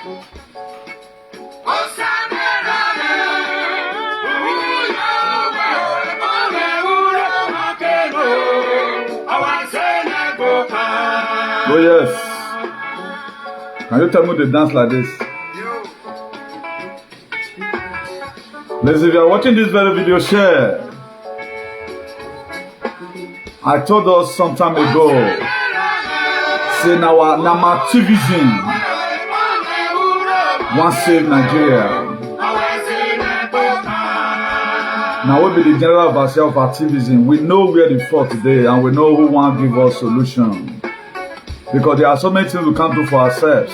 Oh yes. Can you tell me to dance like this? Please, if you are watching this very video, share. I told us some time ago, say now activism want save Nigeria. Now we be the general overseer of activism. We know where the fault today, and we know who want to give us solution. Because there are so many things we can't do for ourselves.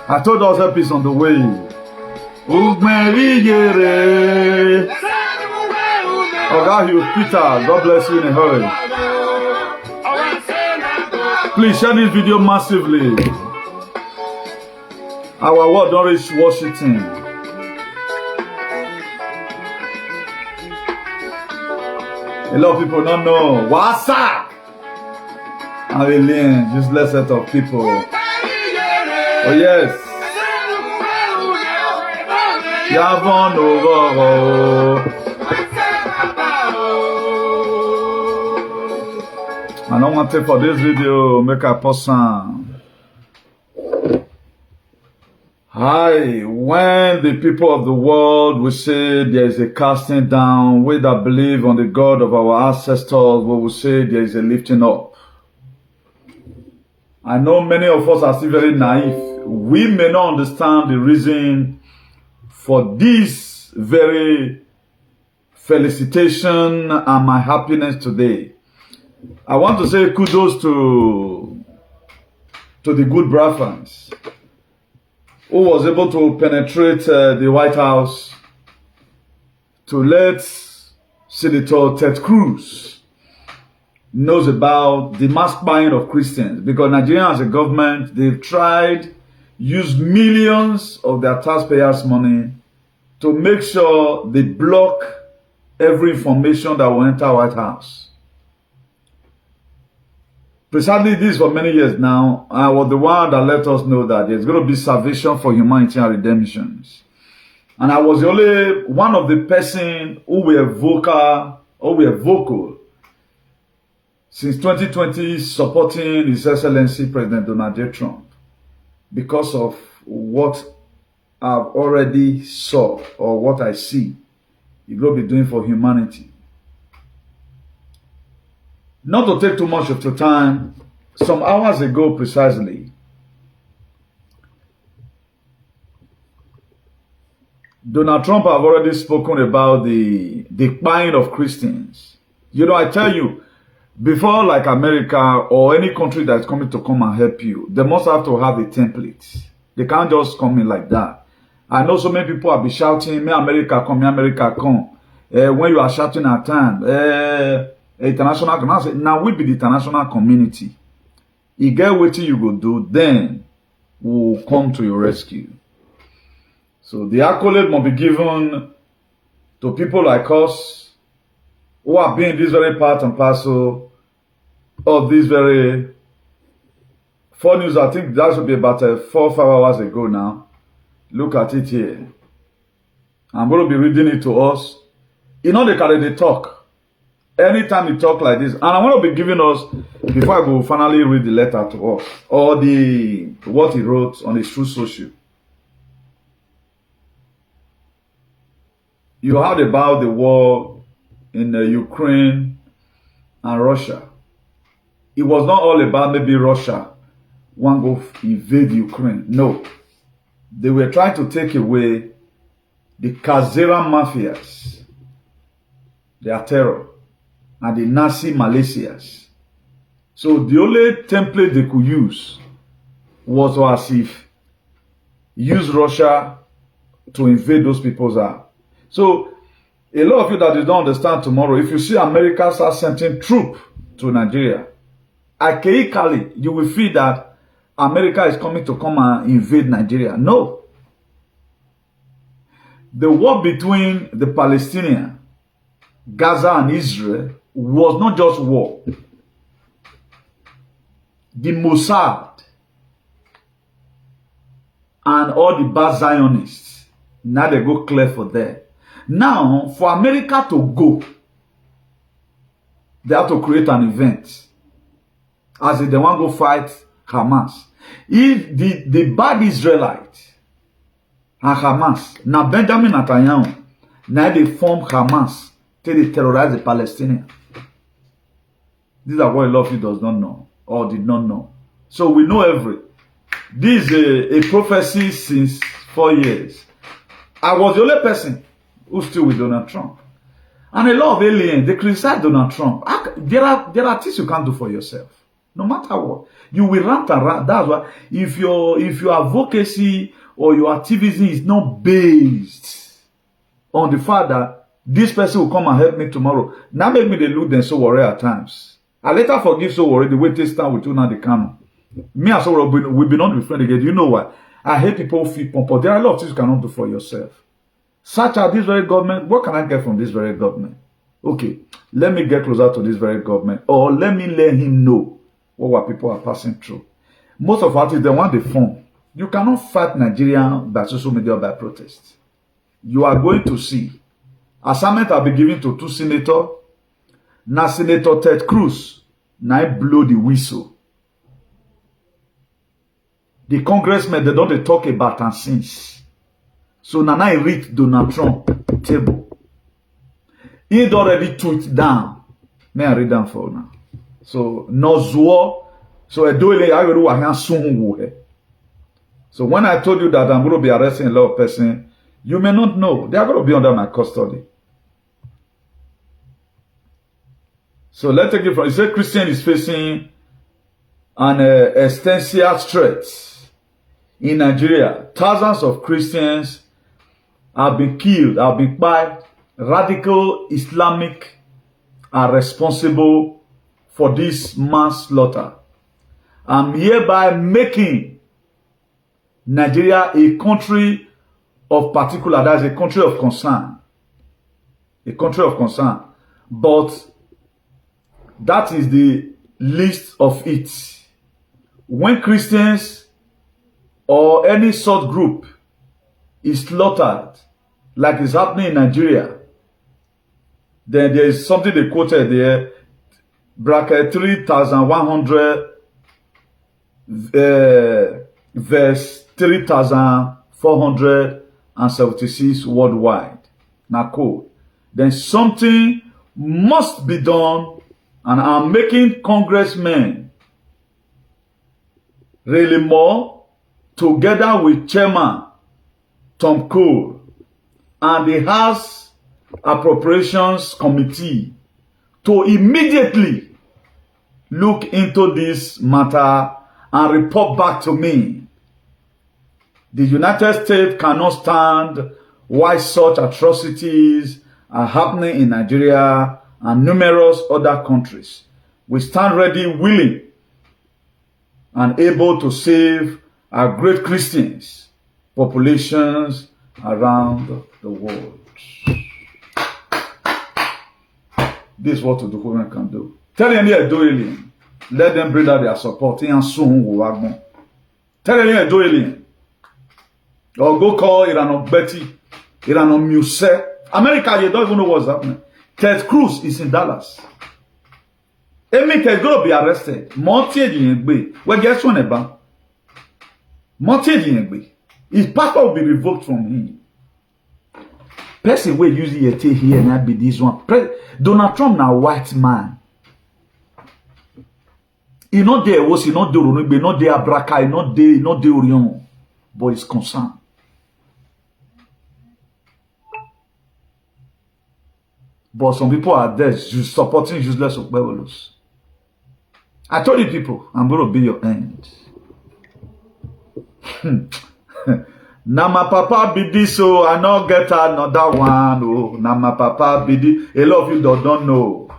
I told us help is on the way. Oh God, you Peter, God bless you in a hurry. Please share this video massively. Our word don't reach Washington. A lot of people don't know. What's up? I will learn useless set of people. Oh yes. Yavon over. I don't want to for this video make a person. Hi, when the people of the world will say there is a casting down, we that believe on the God of our ancestors, we will say there is a lifting up. I know many of us are still very naive. We may not understand the reason for this very felicitation and my happiness today. I want to say kudos to the good brethren who was able to penetrate the White House to let Senator Ted Cruz knows about the mass buying of Christians, because Nigeria as a government, they've tried use millions of their taxpayers' money to make sure they block every information that will enter White House. Precisely this for many years now, I was the one that let us know that there's going to be salvation for humanity and redemptions. And I was the only one of the person who were vocal since 2020 supporting His Excellency President Donald J. Trump because of what I've already saw or what I see He's going to be doing for humanity. Not to take too much of your time, some hours ago precisely, Donald Trump have already spoken about the buying of Christians. You know, I tell you, before like America or any country that's coming to come and help you, they must have to have a template. They can't just come in like that. I know so many people have been shouting, "May America come, may America come." When you are shouting at time, international community. Now we be the international community. You get what you go do, then we'll come to your rescue. So the accolade must be given to people like us who are being this very part and parcel of this very 4 news. I think that should be about 4 or 5 hours ago now. Look at it here. I'm going to be reading it to us. You know, they talk. Anytime you talk like this, and I want to be giving us, before I go finally read the letter to us, or what he wrote on his true social. You heard about the war in Ukraine and Russia. It was not all about maybe Russia want go invade Ukraine. No. They were trying to take away the Kazera mafias, their terror, and the Nazi Malaysias. So the only template they could use was as if use Russia to invade those people's out. So a lot of you that you don't understand tomorrow, if you see America start sending troops to Nigeria, archaically you will feel that America is coming to come and invade Nigeria. No. The war between the Palestinians, Gaza and Israel was not just war. the Mossad, and all the bad Zionists. Now they go clear for there. Now, for America to go, they have to create an event. As if they want to go fight Hamas. If the bad Israelites and Hamas, now Benjamin Netanyahu, now they form Hamas till they terrorize the Palestinians. These are what a lot of you does not know or did not know. So we know this is a prophecy since 4 years. I was the only person who's still with Donald Trump. And a lot of aliens, they criticize Donald Trump. There are things you can't do for yourself. No matter what. You will rant and rant. That's why if your advocacy or your activism is not based on the fact that this person will come and help me tomorrow. Now make me they look them so worried at times. I later forgive so worried the way they stand with you now the canon. Me and so we'll be not be friends again. You know what? I hate people feel pump. There are a lot of things you cannot do for yourself. Such as this very government, what can I get from this very government? Okay, let me get closer to this very government, or let me let him know what people are passing through. Most of us, they want the phone. You cannot fight Nigeria by social media or by protest. You are going to see. Assignment have been given to 2 senators. Now Senator Ted Cruz, now blow the whistle. The congressmen, they don't talk about and since. So now I read Donald Trump table. He already tweet down. May I read down for now? So no zuo. So I do it. So when I told you that I'm going to be arresting a lot of persons, you may not know. They are going to be under my custody. So let's take it from, it said Christian is facing an existential threat in Nigeria. Thousands of Christians have been killed, have been by radical Islamic are responsible for this mass slaughter. I'm hereby making Nigeria a country of particular, that is a country of concern. A country of concern. But that is the least of it. When Christians or any sort group is slaughtered, like is happening in Nigeria, then there is something they quoted there, bracket 3,100 verse 3,476 worldwide. Now code. Then something must be done, and I'm making congressmen really more together with Chairman Tom Cole and the House Appropriations Committee to immediately look into this matter and report back to me. The United States cannot stand why such atrocities are happening in Nigeria and numerous other countries. We stand ready, willing, and able to save our great Christians populations around the world. This is what the government can do. Tell them they are doing. Let them bring out their support. Tell them they are doing. Or go call Iran Betty, Iran Muse. America, you don't even know what's happening. Ted Cruz is in Dallas. Emi Ted going to be arrested. Monty Diengbe. Well, guess what about? Monty Diengbe. His passport will be revoked from him. Person will use it here and not be this one. Donald Trump now white man. He not there was he not there Ronugbe, not there Abraka, he not there Orion, but he's concerned. But some people are there just supporting useless Okbewolos. I told you people, I'm going to be your end. Now my papa be this, so I not get another one. Oh, now my papa be this. A lot of you don't know.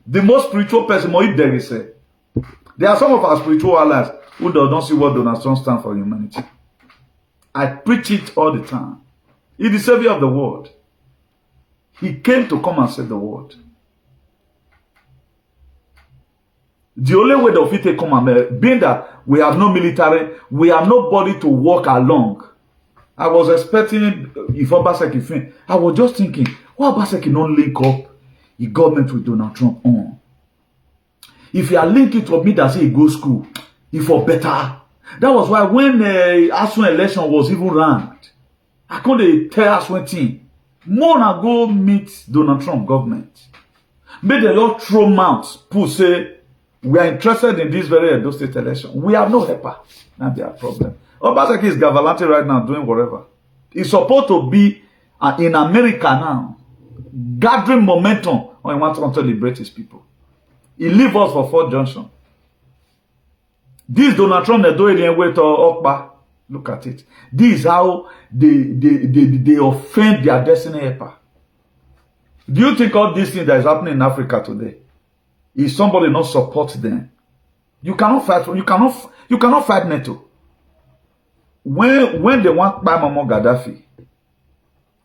The most spiritual person, there is a. There are some of our spiritual allies who don't see what Donald Trump stands for humanity. I preach it all the time. He's the savior of the world. He came to come and save the world. The only way they'll fit come and being that we have no military, we have nobody to walk along. I was expecting if Obaseki fin. I was just thinking, why Obaseki don't link up the government with Donald Trump on? If you are linking to me that say he go school, if for better. That was why when Asun election was even ranked, I couldn't tell Asun thing. More na go meet Donald Trump government. Make the Lord throw mouth, pull say, we are interested in this very Edo State election. We have no helper. Not their problem. Obaseki is gallivanting right now, doing whatever. He's supposed to be in America now, gathering momentum when he wants to liberate his people. He leave us for Fort Johnson. This Donald Trump, they do it way to Okpa. Look at it. This is how they offend their destiny helper. Do you think all these things that is happening in Africa today, if somebody not support them, you cannot fight. You cannot fight NATO. When they want by Muammar Gaddafi,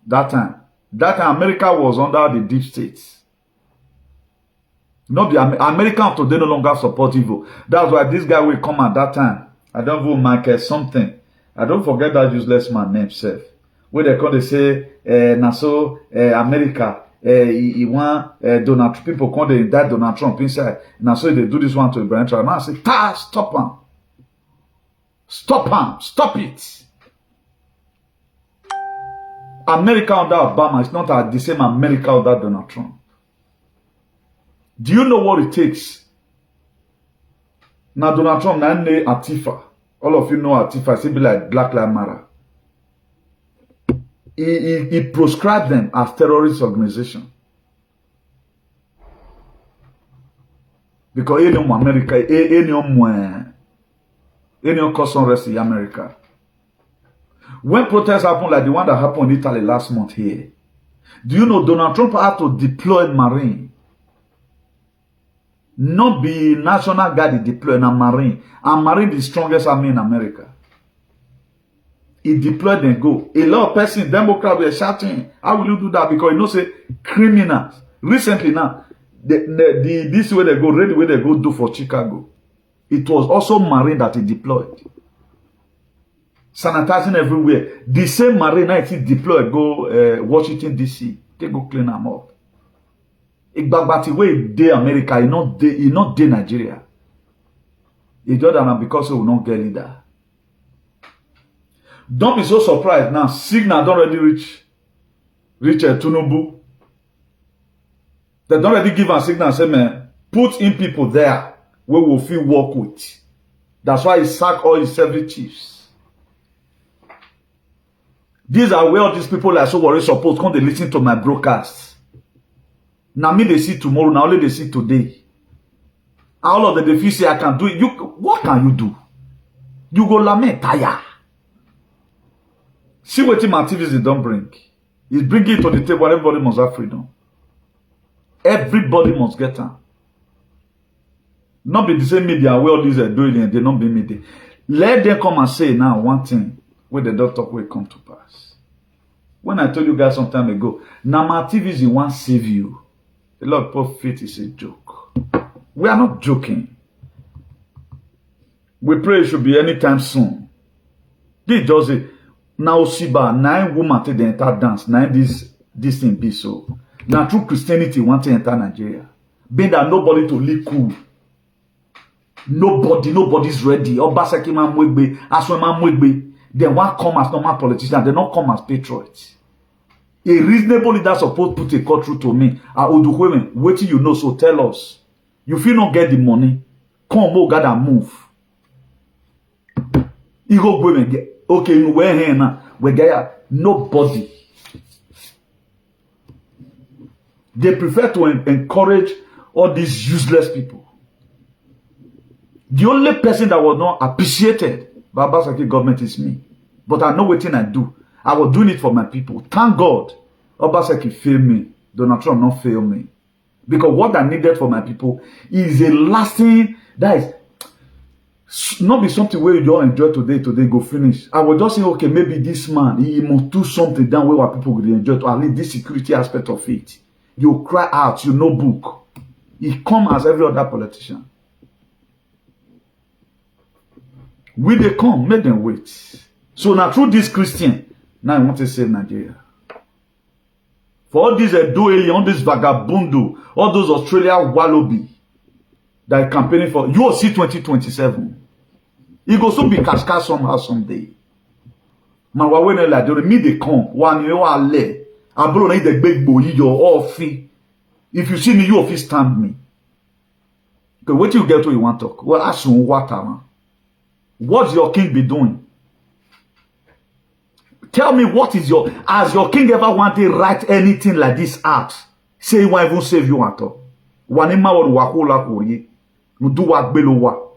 that time America was under the deep states. Not the American today no longer support evil. That's why this guy will come at that time. I don't know Michael something. I don't forget that useless man name self. Where they come, they say, Naso America, he want Donald Trump. People come, they indict Donald Trump inside. Naso they do this one to Ibrahim Traoré. I say, stop him. Stop him. Stop it. America under Obama is not the same America under Donald Trump. Do you know what it takes? Now Donald Trump now name Antifa. All of you know Antifa. It's be like Black Lives Matter. He proscribed them as terrorist organization. Because any America, any custom rest in America. When protests happen like the one that happened in Italy last month here, do you know Donald Trump had to deploy Marine? Not be National Guard deployed a Marine. And Marine the strongest army in America. He deployed and go. A lot of persons, Democrats were shouting, how will you do that? Because you know, say criminals. Recently now, this way they go, ready way they go do for Chicago. It was also Marine that he deployed. Sanitizing everywhere. The same Marine that he deployed go Washington DC. They go clean them up. But way day America, he not day Nigeria. He just that because he will not get leader. Don't be so surprised now. Signal don't already reach Tinubu. They don't already give a signal and say, man, put in people there where we'll feel work with. That's why he sacked all his service chiefs. These are where all these people are so worried supposed come they listen to my broadcasts. Now me they see tomorrow, now only they see today. All of them they feel say I can do it. What can you do? You go lament tire. See what my activities don't bring. He's bringing it to the table. Everybody must have freedom. Everybody must get them. Not be the same media where all these are doing and they not be media. Let them come and say now one thing where the doctor will come to pass. When I told you guys some time ago, now my activities won't save you. The Lord prophet is a joke. We are not joking. We pray it should be anytime soon. This does it. Now Siba, 9 women take the entire dance. 9 this thing be so. Now true Christianity want to enter Nigeria. Being that nobody to live cool. Nobody's ready. Obaseki man mwegbe, Aswe man mwegbe. They want come as normal politicians. They don't come as patriots. A reasonable leader supposed to put a cut through to me. Wait till you know, so tell us. You feel not get the money. Come, oh God, and move. You go women get okay, you wear here now. We get nobody. They prefer to encourage all these useless people. The only person that was not appreciated by Obaseki government is me. But I know what thing I do. I was doing it for my people. Thank God, Obaseki failed me. Donald Trump not fail me. Because what I needed for my people is a lasting, that is not be something where you don't enjoy today go finish. I was just saying, okay, maybe this man, he must do something down where people will enjoy to at least this security aspect of it. You cry out, you know book. He come as every other politician. Will they come? Make them wait. So now through this Christian, now I want to save Nigeria. For all these Edo, all this vagabundo, all those Australia wallaby that are campaigning for, you will see 2027. It goes to be cash somehow someday. Man, when like they me they come, one you are lay. I bro need the big boy, your all fee. If you see me, you will stand me. Okay, what you get to you want to talk? Well, ask you what man. What's your king be doing? Tell me what is your, has your king ever wanted to write anything like this out? Say he won't even save you at all. Wanima or wakola koye. No do what below.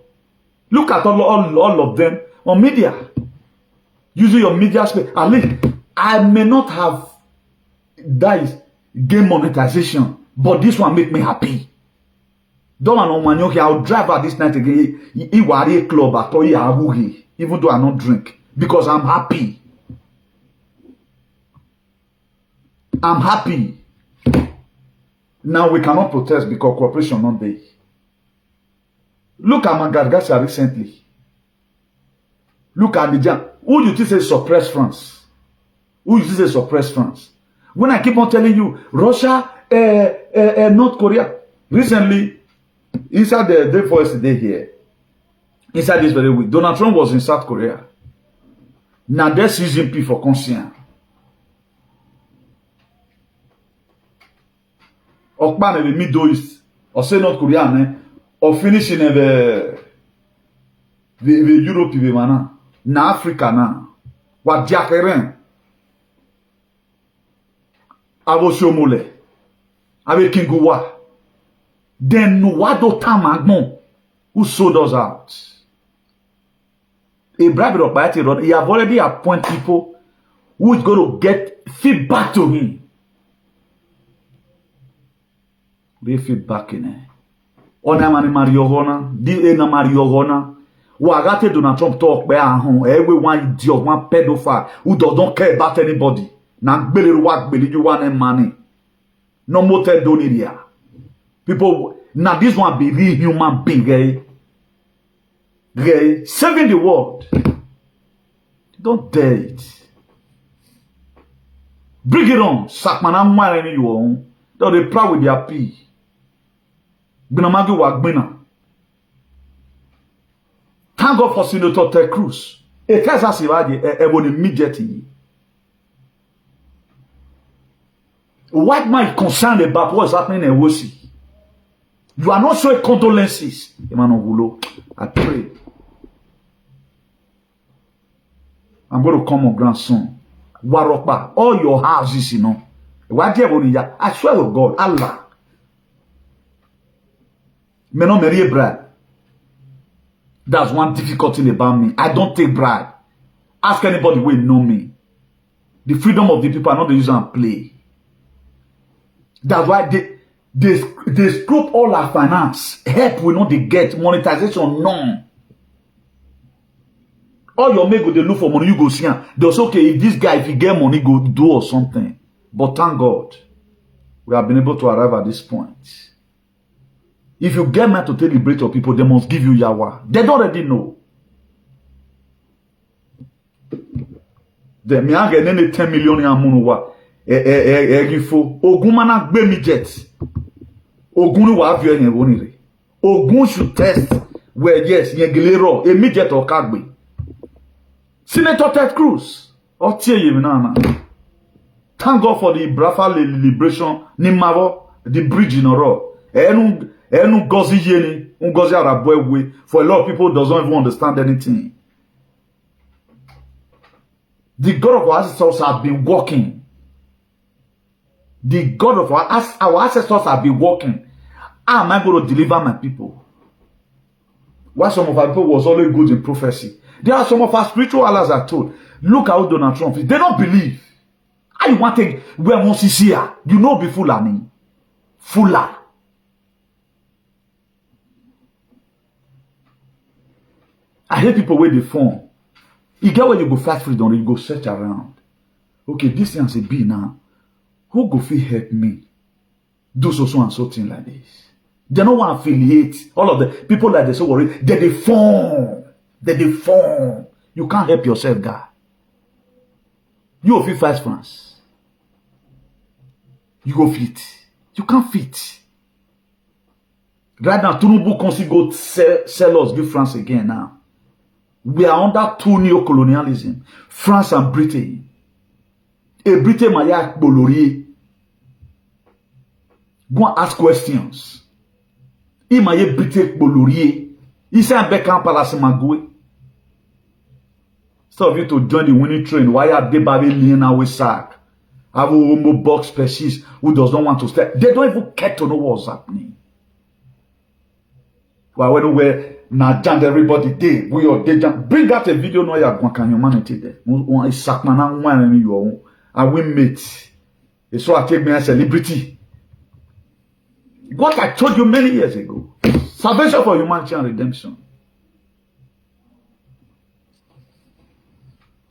Look at all of them on media. Using your media space. At least I may not have that game monetization, but this one make me happy. Don't know man, okay, I'll drive out this night again. He worry club at all, even though I don't drink. Because I'm happy. I'm happy. Now we cannot protest because cooperation not there. Look at Madagascar recently. Look at Niger. Who you think say suppress France? Who you think say suppress France? When I keep on telling you, Russia, North Korea. Recently, inside the day for yesterday here, inside this very week, Donald Trump was in South Korea. Now they're seizing P for conscience. Okpan in the Middle East, or say North Korea, or finishing in the Europe, na Africa na. What diakeren? Avo Shomole, avec Kinguwa. Then what do Tamagnon who sold us out? A bribe of Bayati Rod, he have already appointed people who is going to get feedback to him. They feedback in it. Ona mani Mariogona, di ena Mariogona. Wagate Donald Trump talk by everyone idiot, one pedophile who don't care about anybody. Na gbele work beli you want money. No more tell doniria. People now this one be real human being, saving the world. Don't dare it. Bring it on. Sakmana mware you own. Don't they proud with their pee. Binamagi wagbina. Thank God for Senator Ted Cruz. It tells us about immediately. White man is concerned about what's happening in Wosi. You are not showing condolences. I pray. I'm going to come on grandson. Warokba, all your houses, you know. I swear to God, Allah. Me no marry bribe. That's one difficult thing about me. I don't take bribe. Ask anybody who know me. The freedom of the people are not the use and play. That's why they scope all our finance. Help we not they get monetization none. All your make go they look for money, you go see. They'll say, okay, if this guy, if he get money, go do or something. But thank God, we have been able to arrive at this point. If you get mad to liberate your people, they must give you yawa. They don't already know. They may get any 10 million in Amunuwa. Ogun mana gbe mi jet. Ogun wa have you wonire. Ogun should test where yes, yegelero immediate or kagbe. Senator Ted Cruz. Thank God for the Brafa liberation Nimavo, the bridge in Oro. Enu gozi yeni, ungozi arabwe. For a lot of people doesn't even understand anything. The God of our ancestors have been working. The God of our ancestors have been working. How am I going to deliver my people? Why some of our people was always good in prophecy. There are some of our spiritual allies are told, look how Donald Trump is. They don't believe. I want to where once is here. You know be Fulani. Fula. I hate people where they form. You get where you go fight freedom, you go search around. Okay, this thing has a B now. Who go feel help me? Do so and so thing like this. They don't want to affiliate. All of the people like they so worried. They form. They form. You can't help yourself, guy. You go fit fight France. You go fit. You can't fit. Right now, Tinubu can go sell us, give France again now. We are under two neo-colonialism. France and Britain. Et Britain maya bolorier. Go and ask questions. Il maya Britain bolorier. Il s'est un bec en palace magoué. Some of you to join the winning train. Why are they battling now with sack? Have a homo box species who does not want to stay. They don't even care to know what's happening. Well, when Naija everybody day, we are day. Bring out a video no ya can humanity there. One is sakmana one and you own. And we meet. It's so I take me a celebrity. What I told you many years ago. Salvation for humanity and redemption.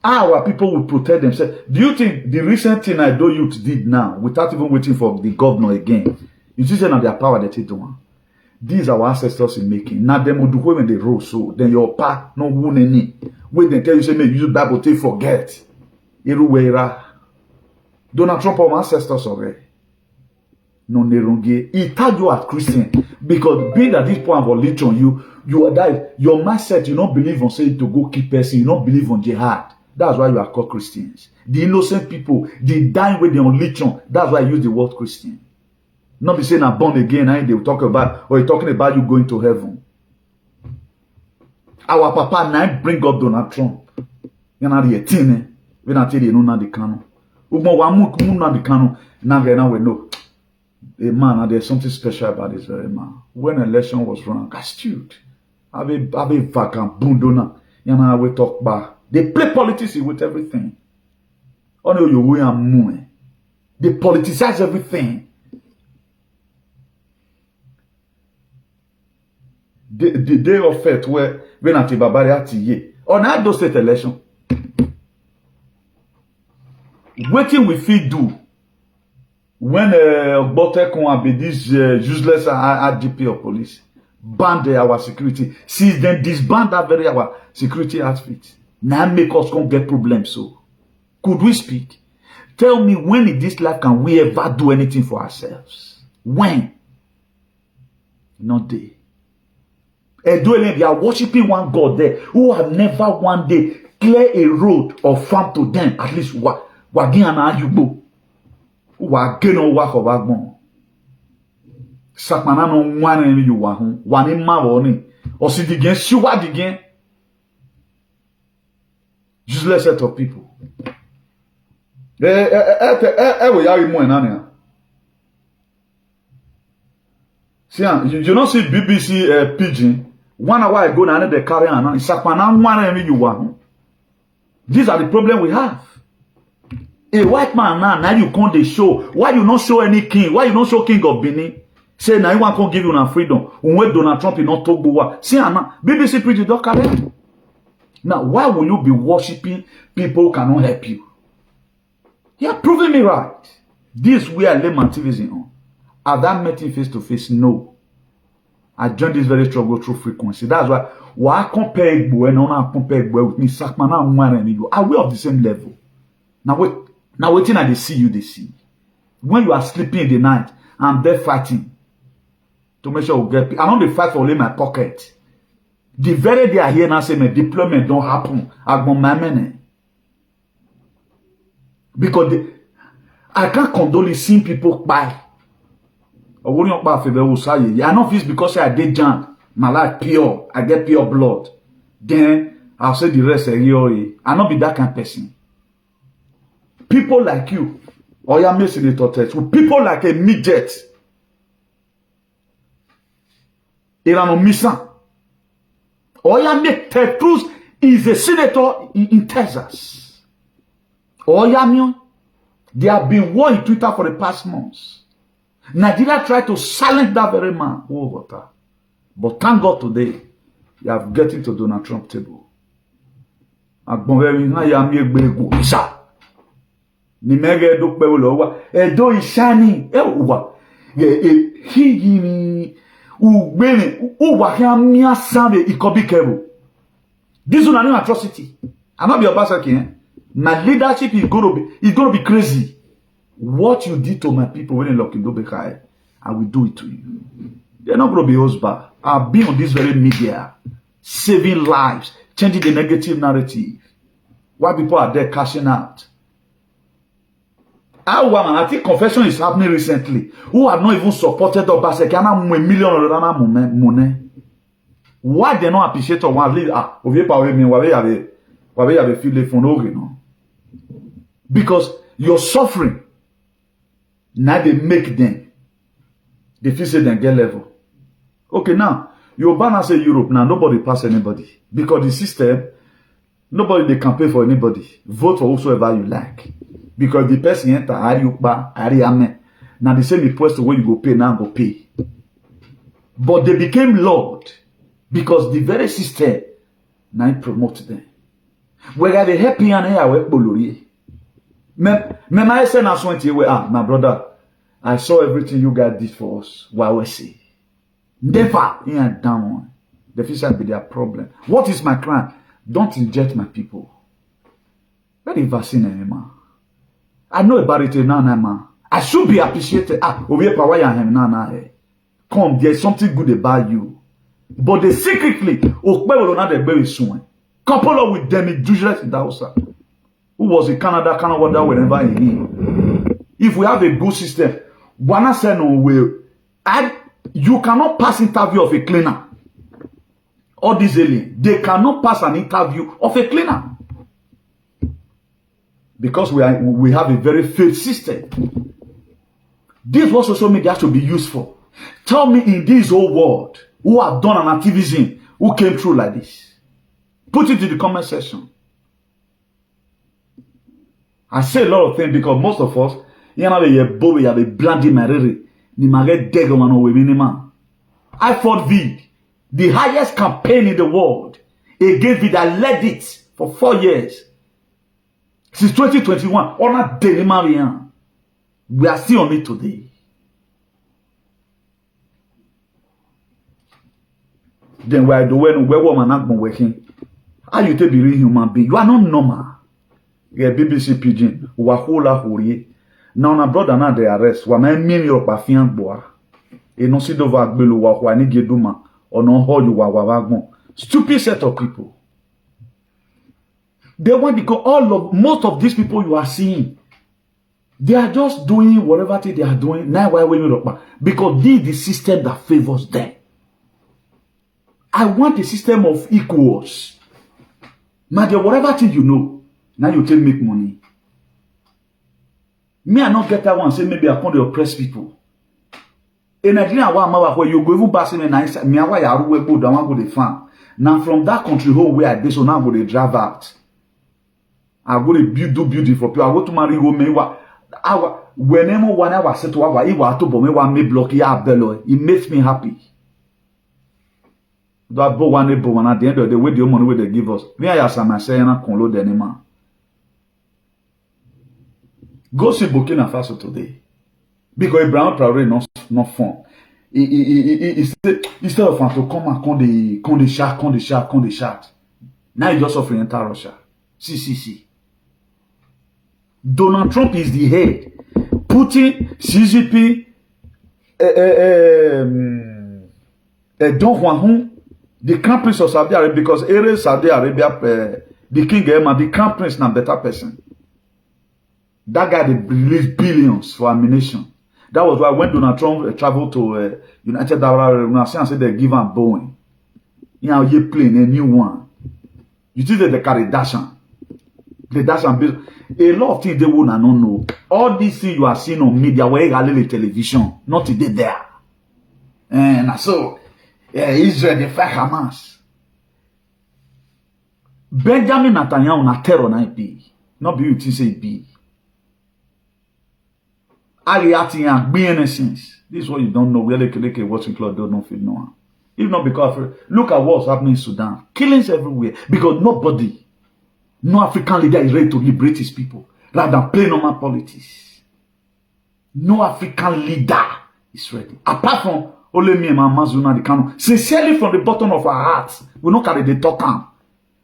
Our people will protect themselves. Do you think the recent thing I do youth did now, without even waiting for the governor again, is this not their power that they do? These are our ancestors in making. Now them will do when they roll so. Then your pa no wound any. When they tell you say me use Bible to forget. Iruwera. Donald Trump our ancestors already. No neronge. He tag you as Christian because being at this point of religion, you are that your mindset. You don't believe on saying to go keep person. You don't believe on jihad. That's why you are called Christians. The innocent people, they die with their religion. That's why I use the word Christian. Not be saying I'm born again, and they will talk about, or you're talking about you going to heaven. Our papa now bring up Donald Trump. You know the 18, when I tell you no the canon. The canon. Now we know. Man, there's something special about this very man. When election was run, I stood. I be vacant bundona. You know we talk about. They play politics with everything. Oh no, you way and moon. They politicize everything. The day of faith where when at Babari Atiye on that those state election, what we feel do when Botek can be this useless RGP of police banned our security, see then disband that very our security outfit. Now make us come get problems. So could we speak? Tell me when in this life can we ever do anything for ourselves? When? Not they. They are worshiping one God there who have never one day clear a road or farm to them. At least wagin and ayubo. Wagin no work of agbon. Sakmana no one and you wahun. One in mavoni. Or see again, shuwa again. Useless set of people. We are in more. See, you don't see BBC Pigeon. 1 hour ago, now they carry on. These are the problem we have. A white man now you can't they show. Why you not show any king? Why you not show king of Benin? Say now you want to give you na freedom. When Donald Trump is not talk about. See, now BBC Pigeon don't carry on. Now, why will you be worshiping people who cannot help you? You are proving me right. This we are layman activism on. Have that met him face to face? No. I joined this very struggle through frequency. That's why I compare Igbo and I compare Igbo with me. Sakmana and Igbo. Are we of the same level? Now waiting at they see you, they see. When you are sleeping in the night, I'm there fighting to make sure we get. I don't dey fight for only my pocket. The very day I hear now say my deployment don't happen. I go my money. Because I can't condone seeing people buy. I know this because I did jump. My life pure. I get pure blood. Then I'll say the rest. I not be that kind of person. People like you, or you're missing it or text. People like a midget. Irano Misa. Or you make Ted Cruz is a senator in Texas. Or you they have been warning Twitter for the past months. Nigeria tried to silence that very man. But thank God today, you have gotten to Donald Trump table. Edo ishani uwa he ugbeni uwa hamia sambe ikobi kebu. This is an atrocity. I'm not be Obaseki. My leadership is going to be crazy. What you did to my people when you lock in Dobekai, I will do it to you. They're not going to be husband. I've been on this very media, saving lives, changing the negative narrative. Why people are there cashing out. I think confession is happening recently. Who have not even supported Obaseki? $1 million. Why they not appreciate or want to because you're suffering. Now they make them. They feel say they get level. Okay, now you ban say Europe now nobody pass anybody because the system nobody they can pay for anybody. Vote for whosoever you like because the person enter Ariupa Ariame. Now the same request where you go pay now go pay. But they became Lord because the very system now promote them. Where they happy and here we bolori. My son has went away. My brother, I saw everything you guys did for us. Why we say? Never in down one. The future be their problem. What is my crime? Don't reject my people. Very vaccine anymore. I know about it now, man. I should be appreciated. Come, there's something good about you. But they secretly, couple up with them in Julius in Dausa, who was in Canada, whenever he came. If we have a good system, Wana said no way. You cannot pass interview of a cleaner. All these aliens, they cannot pass an interview of a cleaner. Because we have a very failed system. This was social media to be useful. Tell me in this whole world who have done an activism who came through like this. Put it in the comment section. I say a lot of things because most of us, I fought the highest campaign in the world against it. I led it for 4 years. Since 2021, we are still on it today. Then why do when woman not working? How you take be real human being? You are not normal. Yeah, BBC Pidgin. Wahola Horie. Now, my brother, now they arrest. Wa my mean your pafian boa. E non si dova gbelo wa kwa ni geduma. Or no hold you wa. Stupid set of people. They want because most of these people you are seeing, they are just doing whatever they are doing. Now why we because this is the system that favors them. I want a system of equals. Now, whatever thing you know, now you can make money. Me, I not get that one. Say maybe I can't oppress people. In Nigeria, where you go even pass me nice. Me, why I will go down go the farm. Now from that country home where I did so now go they drive out. I go to do beautiful people. I go to marry women. Whenever 1 hour set to our to bomb me block ya bello. It makes me happy. That bo one at the end of the way the money will they give us. Me I say na conlo the man. Go see Burkina Faso today. Because Abraham Traoré not fun. Instead of to come and con the shark. Now he just offering enter Russia. See. Donald Trump is the head. Putin, CGP, Don Juan, the crown prince of Saudi Arabia, because Saudi Arabia, the king the crown prince na better person. That guy they released billions for ammunition. That was why when Donald Trump traveled to United Arab Emirates and said they give him Boeing. You know, you plane a new one. You see that they carry Dashan. The Dashan bill. A lot of things they will not know. All these things you are seeing on media, where you are television, not today there. And so, Israel they fight Hamas. Benjamin Netanyahu na terror na be. Not be you think say be. This is what you don't know. Really, watching Claude don't know if you know. If not because look at what's happening in Sudan. Killings everywhere. Because nobody, no African leader is ready to liberate his people. Rather than play normal politics. No African leader is ready. Apart from only me and my Mazuna the Kano. Sincerely from the bottom of our hearts. We don't carry the talk on.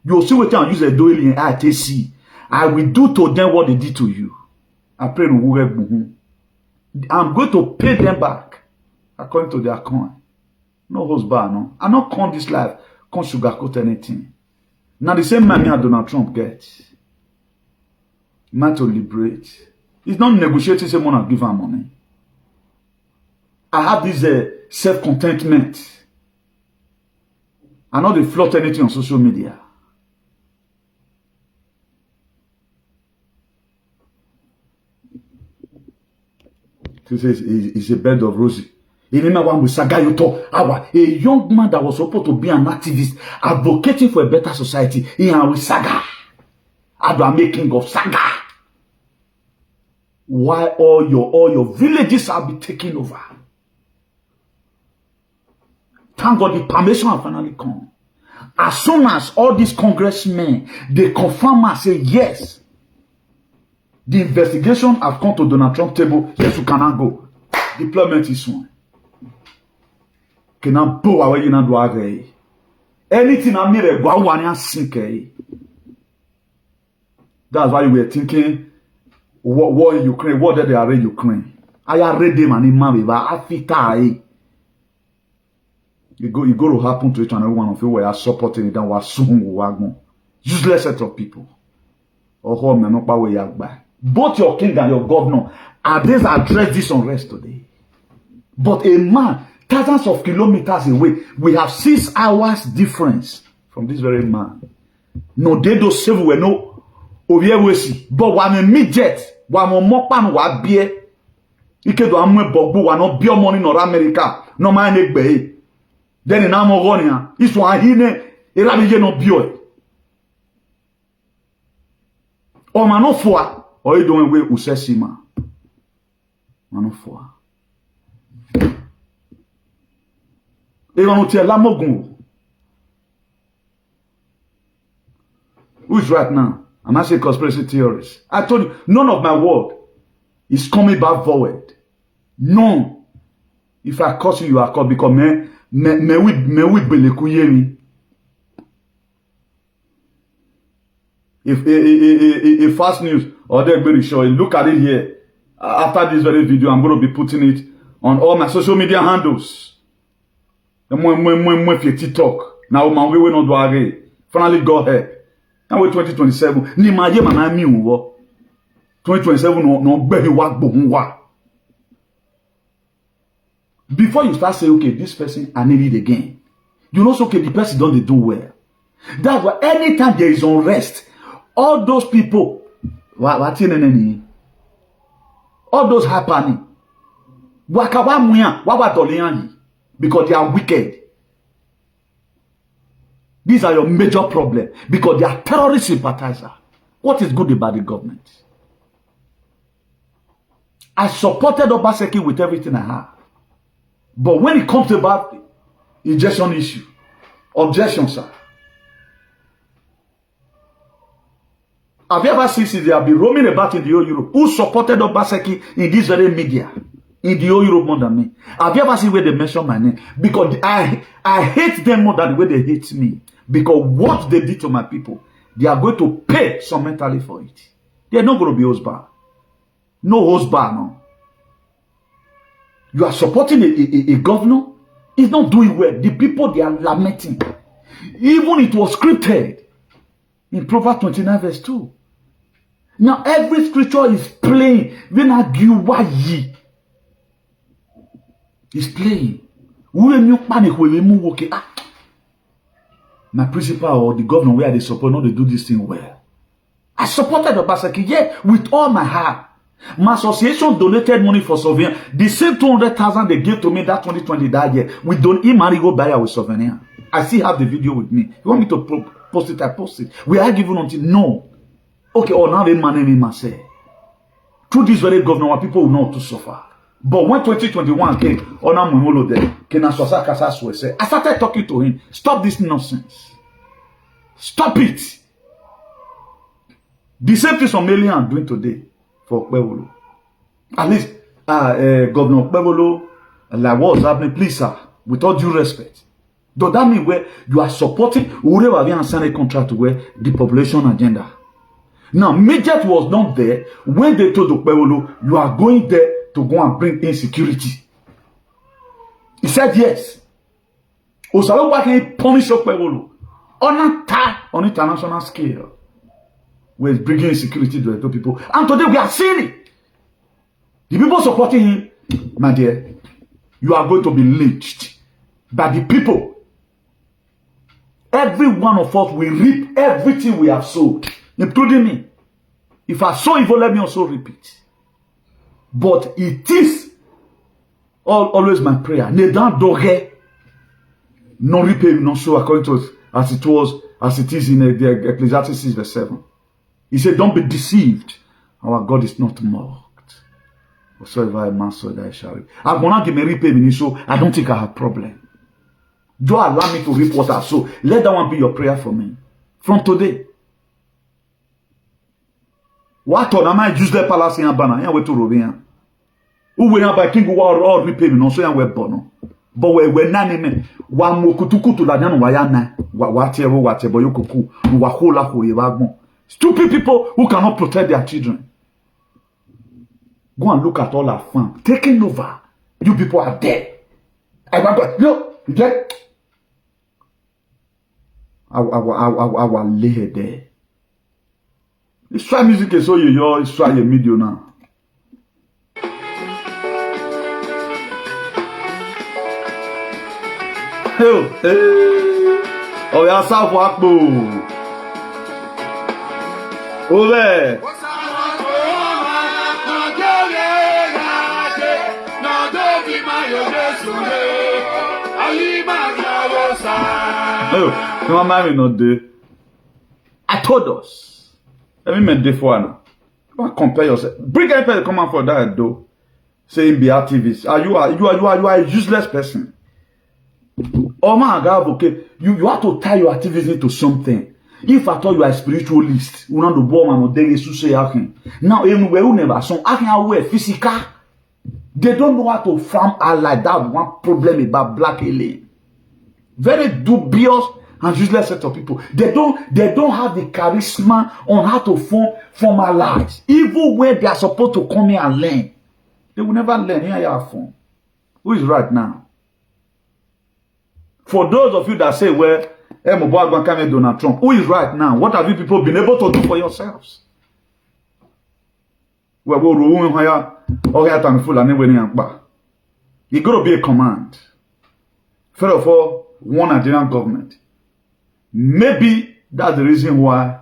You will see what I use a doily in ITC. I will do to them what they did to you. I pray I'm going to pay them back according to their coin. No husband, no. I not come this life, come sugarcoat anything. Now the same man here Donald Trump gets. Man to liberate. He's not negotiating someone and give him money. I have this self-contentment. I know they float anything on social media. He says it's a bed of roses. He remember when we saga you talk, a young man that was supposed to be an activist, advocating for a better society. He and we saga. Abraham making of saga. Why all your villages have been taken over? Thank God the permission have finally come. As soon as all these congressmen, they confirm and say yes, the investigation have come to Donald Trump table. Yes, you cannot go. Deployment is soon. Cannot go away. You not do away. Anything I made go away and sink. That's why we were thinking war in Ukraine. What did they are in Ukraine? I already them and man but Africa. You go to happen to each and every one of you where you are supporting it and was soon useless set of people. Or how men not where you are. Both your king and your governor are these address this unrest today. But a man, thousands of kilometers away, we have 6 hours difference from this very man. No, they don't save we no obiewesi. But when a midget, when a mopan wa bie, ike do amwe bogbo wa no bio money nor America, no man egbe. Then in Amogonia, this one hine, erabije no bio. O manofua. Or you don't wait usesima. Manofua. Even uti lamogun. Who is right now? I'm not saying conspiracy theorists. I told you, none of my word is coming back forward. None. If I curse you, you are caught because me we belekuyemi. If fast news or they're very sure, look at it here. After this very video, I'm going to be putting it on all my social media handles. TikTok. Now, my way not do again. Finally, go ahead. Now, we're 2027. Ni maye mana mi uwo. 2027 no behi wak bohunwa. Before you start saying, okay, this person, I need it again. You know, so okay, the person don't do well. That's why anytime there is unrest, all those people, all those happening, because they are wicked. These are your major problem because they are terrorist sympathizers. What is good about the government? I supported Obaseki with everything I have. But when it comes about injection issue, objection, sir. Have you ever seen they have been roaming about in the whole Europe? Who supported Obaseki in this very media? In the whole Europe more than me. Have you ever seen where they mention my name? Because I hate them more than the way they hate me. Because what they did to my people, they are going to pay some mentally for it. They are not going to be husband. No husband, no. You are supporting a governor. He's not doing well. The people, they are lamenting. Even it was scripted. In Proverbs 29 verse 2. Now every scripture is playing. When I give why ye. It's playing. My principal or the governor where they support not they do this thing well. I supported Obaseki, yeah, with all my heart. My association donated money for souvenir. The same 200,000 they gave to me that 2020 that year. We don't even go buy our souvenir. I still have the video with me. You want me to post it? I post it. We are giving until no. Okay, or now they manage me myself. Through this very governor, people will not to suffer. But when 2021 came, I started talking to him. Stop this nonsense. Stop it. The same thing some alien are doing today for Kwebolo. At least, Governor Kwebolo, like what's happening, please, sir, with all due respect, Does that mean where you are supporting whoever have signed a contract where the population agenda? Now, Midget was not there when they told Okpebholo, you are going there to go and bring insecurity. He said yes. Osalo, why can he punish Okpebholo? On international scale. Where he's bringing insecurity to the people. And today we are seeing it. The people supporting him, my dear, you are going to be lynched by the people. Every one of us will reap everything we have sowed, including me. If I sow evil, let me also reap it. But it is always my prayer. Nedan doge, no repay, no sow, according to as it is in the Ecclesiastes 6 verse 7. He said, don't be deceived. Our God is not mocked. Whatsoever a man sow, that shall reap. I'm gonna give me repay, so I don't think I have problem. Do allow me to reap what I sow. Let that one be your prayer for me. From today. What on am I use the palace in Abana? Ya wetu Robin. Who we have by king who all repay me, no so ya we bono. But we nani me. Wa mokutuku la nyano wa yana. Whatever yokuku. Wa hola ho yebagmo. Stupid people who cannot protect their children. Go and look at all our farm. Taking over. You people are dead. Look, you get. I will lay her there. It's try music is so you it's try your video now. Hey, oh yeah, South Wakbo. Ole. Oh, no, I'm not there. I told us. Let me make day for now. Don't compare yourself. Bring anybody come out for that though. Saying be activist. You are a useless person. Oh my God, okay. You have to tie your activism to something. If I thought you are a spiritualist, you know the bomb and the say now anywhere you never so I can wear physical. They don't know how to farm out like that. One problem about black alien. Very dubious and useless set of people. They don't have the charisma on how to form our lives. Even when they are supposed to come here and learn, they will never learn. Here you are from. Who is right now? For those of you that say, well, Donald Trump, who is right now? What have you people been able to do for yourselves? Well, it's going to be a command. First of all, one Nigerian government. Maybe that's the reason why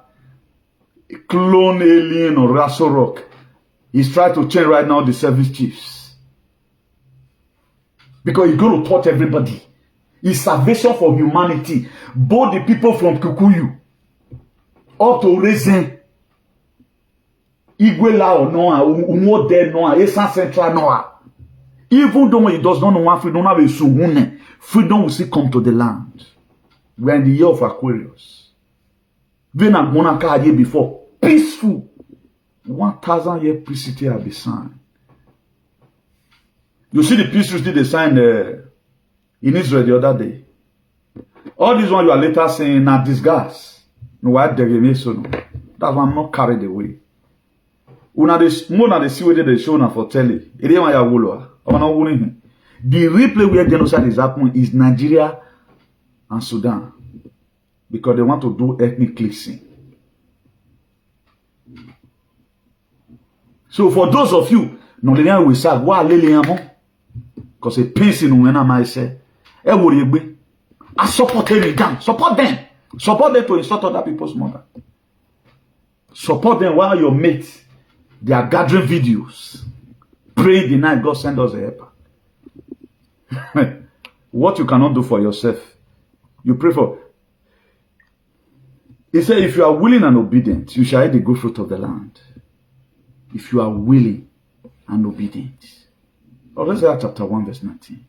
clone alien or Russell Rock is trying to change right now the service chiefs. Because he's going to touch everybody. It's salvation for humanity. Both the people from Kikuyu up to Reason, Igwela or Noah, Umode Noah, Esan Central Noah. Even though he does not know what freedom have a suhune, freedom will still come to the land. We are in the year of Aquarius. When I'm monarch year before, peaceful. 1,000 year peace treaty have been signed. You see the peace treaty they signed in Israel the other day. All these ones you are later saying now disguise. No, why that's why I'm not carried away. Una they see where they show now for telly. The replay where genocide is happening is Nigeria and Sudan. Because they want to do ethnic cleansing. So for those of you, no we say, why because a pains in when I say, I support them. Support them. Support them to insult other people's mother. Support them while your mates, they are gathering videos. Pray the night God send us a helper. What you cannot do for yourself, you pray for. He said, if you are willing and obedient, you shall eat the good fruit of the land. If you are willing and obedient. Hosea chapter 1 verse 19.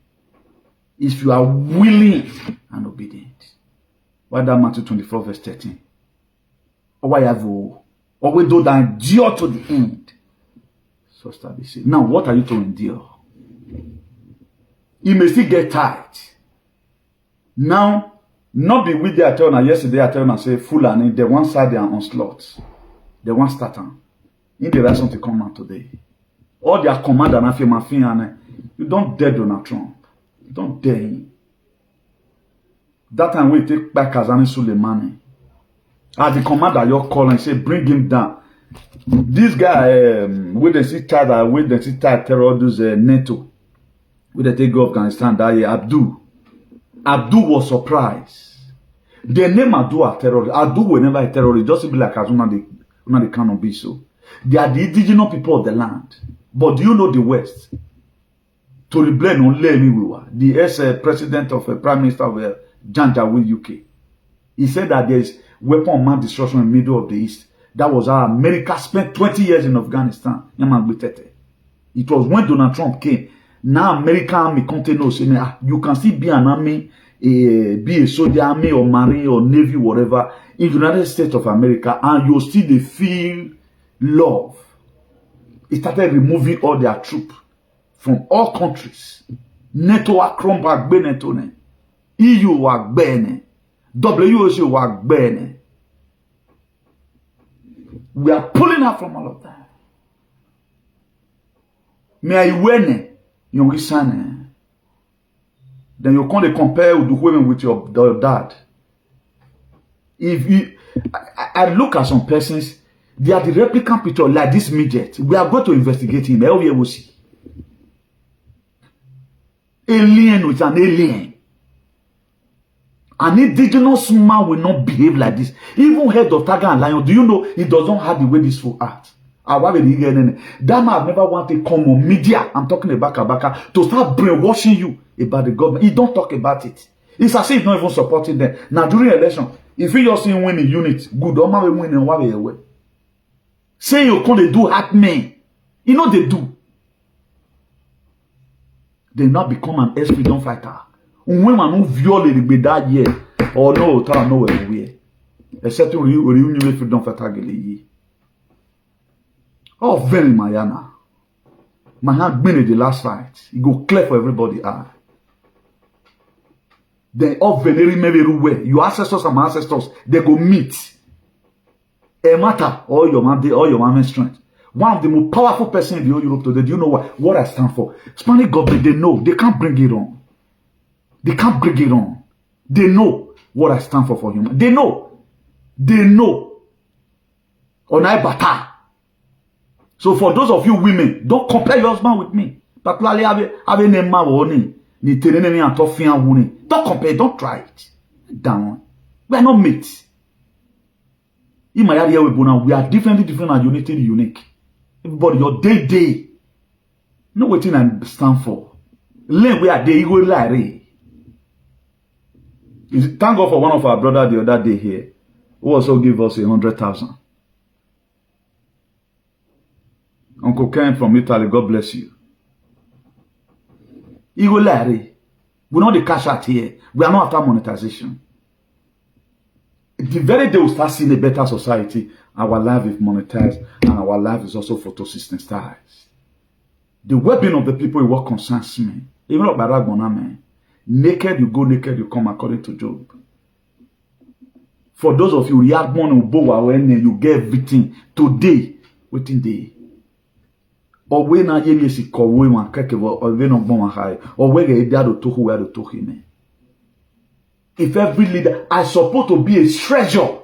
If you are willing and obedient. Why that Matthew 24 verse 13? Or why have you? Or we do that endure to the end. So start this. Now, what are you to endure? You may still get tired. Now, not be with the attorney yesterday, attorney say Fulani, they one side their onslaught. They want start on. In the rest to come out today. All their commander and Mafia, you don't dare Donald Trump. You don't dare him. That time we take back Kazani Soleimani. As the commander, you call and say, bring him down. This guy, with the sit terror, those NATO, with the take go Afghanistan that year, Abdul was surprised. The name Abdul are terrorist. Abdul will never a terrorist, just be like Azuna they cannot be so. They are the indigenous people of the land. But do you know the West? To blame on the ex-president of Prime Minister of Janjaweed, UK. He said that there is weapon of mass destruction in the middle of the East. That was how America spent 20 years in Afghanistan. It was when Donald Trump came. Now American army knows you can still be an army, be a soldier army or marine or navy, whatever, in the United States of America, and you still feel love. It started removing all their troops from all countries. NATO wa crumble benetone. EU wa bene. WHO wa bene. We are pulling out from all of that. Me I wene you listen. Then you can't compare with the women with your dad. If you, I look at some persons, they are the replicant picture like this midget. We are going to investigate him. Will see. Alien with an alien. An indigenous man will not behave like this. Even head of Tiger and Lion, do you know he doesn't have the way this fool act? That man have never wanted to come on media. I'm talking about Kabaka to start brainwashing you about the government. He don't talk about it. It's as if he's not even supporting them. Now during election, if you just see win in unit, good, or man win in one way. Say you can't do hack men. You know they do. They now become an ex-freedom fighter. When man who violate the that year, or no, tell no everywhere. Except when you freedom fighter. Oh, very Mayana. My hand been in the last fight. It go clear for everybody. They all very way. Your ancestors and my ancestors, they go meet. A matter all your man strength. One of the most powerful person in the whole Europe today. Do you know what I stand for? Spanish government, they know. They can't bring it on. They can't bring it on. They know what I stand for human. They know. They know. Onai bata. So for those of you women, don't compare your husband with me. Particularly having a man don't compare, don't try it. Down. We are not mates. In my area, we are different and unique. Everybody, your day. No waiting and stand for. Learn where they go lie. Thank God for one of our brothers the other day here, who also give us 100,000. Uncle Ken from Italy, God bless you. We not the cash out here. We are not after monetization. The very day we start seeing a better society, our life is monetized and our life is also photosynthesized. The well-being of the people what concerns me. Even up by that man. Naked you go, naked you come, according to Job. For those of you react money when you get everything today, waiting day. Or when I hear you call we want keke or when on bomb high or where you dad to who to him. If every leader I supposed to be a treasure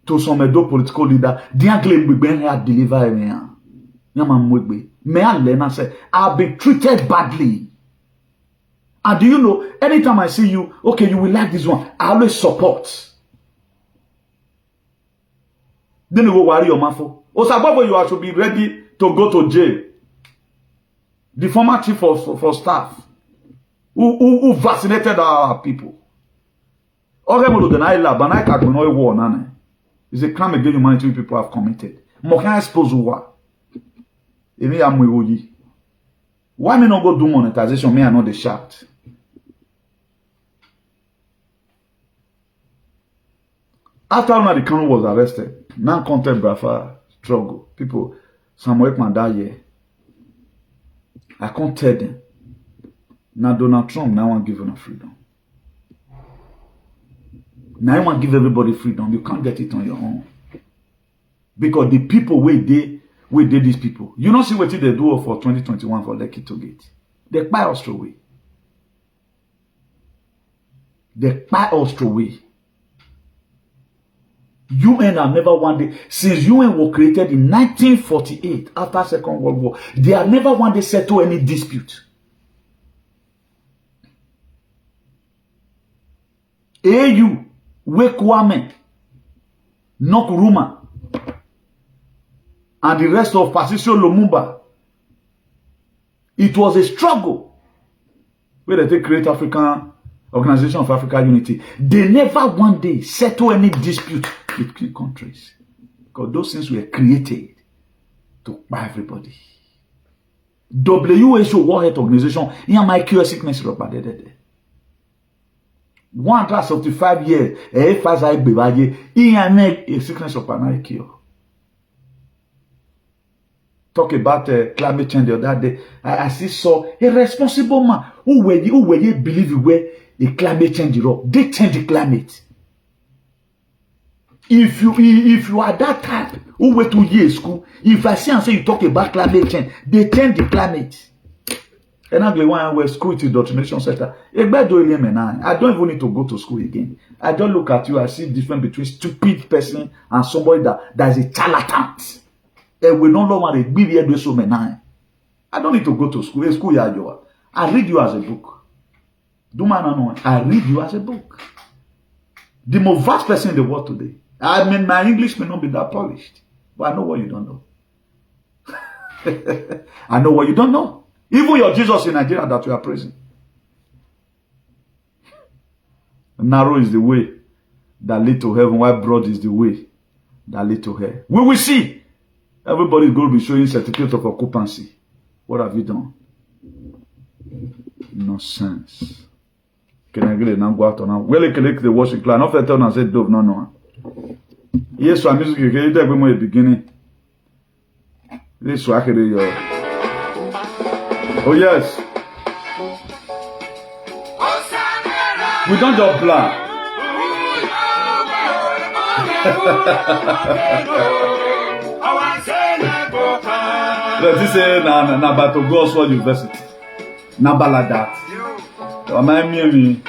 to some Edo political leader, they claim we been here deliver me. May I learn and say I've been treated badly. And do you know, anytime I see you, okay, you will like this one, I always support. Then you go worry your mouth. Osababo, you have to be ready to go to jail. The former chief for staff who vaccinated our people. It's a crime against humanity people have committed. Why me not go do monetization? Me I know the shout. After the Kanu was arrested, non-content Brafa struggle. People, some workman that year. I can't tell them. Now Donald Trump now want giving us freedom. Now you want to give everybody freedom. You can't get it on your own. Because the people where they these people. You don't see what they do for 2021 for Lekki to get. They buy us away. They buy us away. UN have never one day, since UN was created in 1948 after Second World War, they have never one day settled any dispute. AU, Wekwame, Nkrumah, and the rest of Patricio Lumumba. It was a struggle where they create African Organization of African Unity. They never one day settle any dispute between countries. Because those things were created to by everybody. WHO World Health Organization, here my cure sickness 175 years, a sickness of an cure. Talk about climate change the other day. I see saw a responsible man who believe where the climate change they change the climate. If you are that type who went to year school, if I see and say you talk about climate change, they change the climate. And I'm the one where school to indoctrination center. I don't even need to go to school again. I don't look at you. I see the difference between stupid person and somebody that is a charlatan. And we don't know what they give you so many. I don't need to go to school. School I read you as a book. I read you as a book. The most vast person in the world today. I mean, my English may not be that polished, but I know what you don't know. I know what you don't know. Even your Jesus in Nigeria that you are praising. Narrow is the way that lead to heaven, while broad is the way that lead to hell. We will see. Everybody is going to be showing certificate of occupancy. What have you done? Nonsense. Can I get it now? Go out now. Well, collect the worship plan. Not tell and say dove. No. Yes, so music you get there when beginning. This so actually oh yes. We don't just plan. Let's say na Bato Gospel University. Na balada. Me.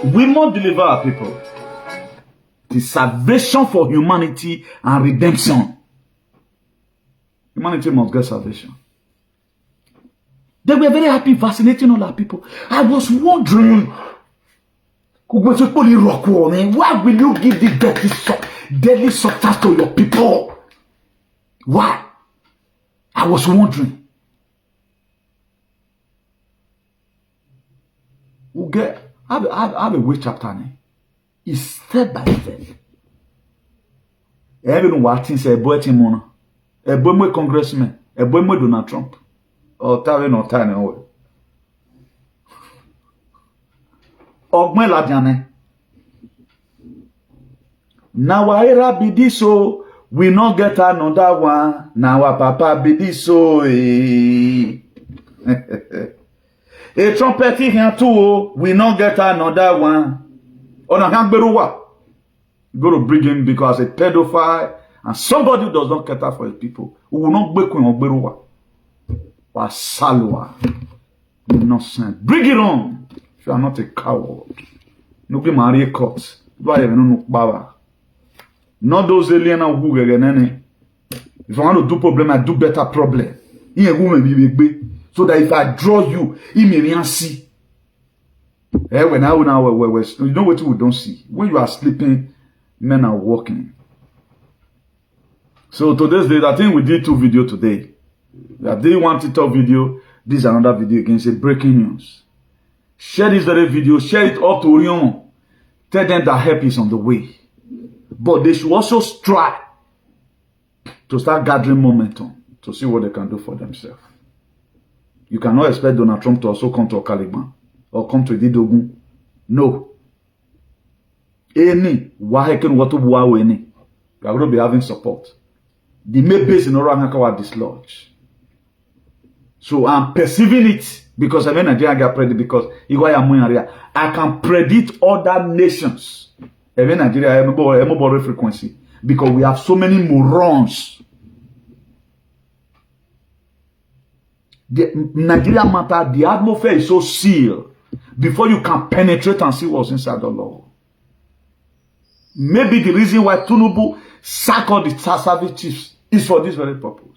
We must deliver our people. The salvation for humanity and redemption. Humanity must get salvation. They were very happy vaccinating all our people. I was wondering, why will you give the deadly substance to your people? Why? I was wondering. Have a way chapter name. It's step by step. Even what things a boy Timona, a boy congressman, a boy Donald Trump, or Tavern or Tiny Oil. Ogme Ladiane. Now I be this so we not get another one. Now our papa be this so. A trumpet here too, we not get another one. On a handberuwa. Go to bring him because a pedophile and somebody who does not cater for his people, who will not break on beruwa. Wasalwa. Nonsense. Bring it on. If you are not a coward. No be marry court. Not those alien who get. If I want to do problem, I do better problem. So that if I draw you, you may see. When you know what we don't see. When you are sleeping, men are walking. So today's day, I think we did 2 videos today. I did one TikTok video. This is another video again. Say breaking news. Share this very video. Share it up to Orion. Tell them that help is on the way. But they should also strive to start gathering momentum to see what they can do for themselves. You cannot expect Donald Trump to also come to Okaliban or come to Ididogun. No. Any Wahekin Watubuawe any. You are going to be having support. The main base in Orangaka was dislodged. So I'm perceiving it Because I mean Nigeria get predict because I can predict other nations. I mean Nigeria more frequency because we have so many morons. The Nigeria matter, the atmosphere is so sealed before you can penetrate and see what's inside the law. Maybe the reason why Tinubu sacked all the service chiefs is for this very purpose.